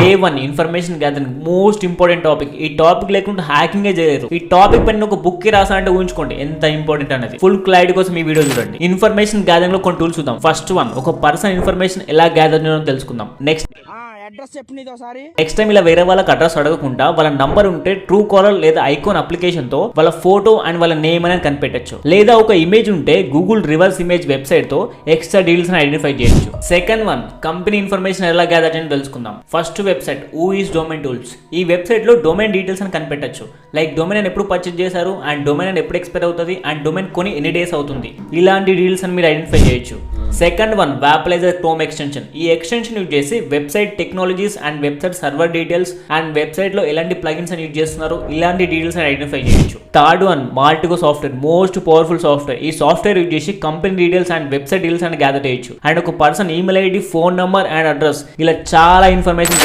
A1 information gathering most important topic. ఈ topic లేకుండా హ్యాకింగే చేయలేరు. ఈ టాపిక్ పైన ఒక బుక్ కి రాసాలంటే ఊహించుకోండి ఎంత ఇంపార్టెంట్ అనేది. ఫుల్ క్లారిటీ కోసం ఈ వీడియో చూడండి. ఇన్ఫర్మేషన్ గ్యాదరింగ్ లో కొన్ని టూల్స్ చూద్దాం. ఫస్ట్ వన్, ఒక పర్సన్ ఇన్ఫర్మేషన్ ఎలా గ్యాదర్ చేయడం తెలుసుకుందాం. నెక్స్ట్ టైం ఇలా వేరే వాళ్ళకి అడ్రస్ అడగకుండా వాళ్ళ నంబర్ ఉంటే ట్రూ కాలర్ లేదా ఐకాన్ అప్లికేషన్ తో వాళ్ళ ఫోటో అండ్ వాళ్ళ నేమ్ అనేది కనిపెట్టచ్చు. లేదా ఒక ఇమేజ్ ఉంటే గూగుల్ రివర్స్ ఇమేజ్ వెబ్సైట్ తో ఎక్స్ట్రా డీటెయిల్స్ ఐడెంటిఫై చేయొచ్చు. సెకండ్ వన్, కంపెనీ ఇన్ఫర్మేషన్ ఎలా గ్యాదర్ చేయడం తెలుసుకుందాం. First website who is domain tools. ఈ వెబ్సైట్ లో డొమైన్ డీటెయిల్స్ అని కనిపెట్టచ్చు. లైక్ డొమైన్ ఎప్పుడు పర్చేజ్ చేశారు అండ్ డొమైన్ ఎప్పుడు ఎక్స్పైర్ అవుతుంది అండ్ డొమైన్ కొని ఎన్ని డేస్ అవుతుంది, ఇలాంటి డీటెయిల్స్ అని మీరు ఐడెంటిఫై చేయొచ్చు. Second one, Wappalyzer chrome extension. ఈ ఎక్స్టెన్షన్ యూజ్ చేసి website technologies and website server details and website లో ఎలాంటి ప్లగిన్స్ అని యూజ్ చేస్తున్నారు, ఇలాంటి డీటెయిల్స్ ఐడెంటిఫై చేయొచ్చు. Third one, Maltego software. Most powerful software. ఈ సాఫ్ట్వేర్ యూజ్ చేసి company details and website details అని గ్యాదర్ చేయొచ్చు. అండ్ ఒక person email ID, phone number and address, ఇలా చాలా ఇన్ఫర్మేషన్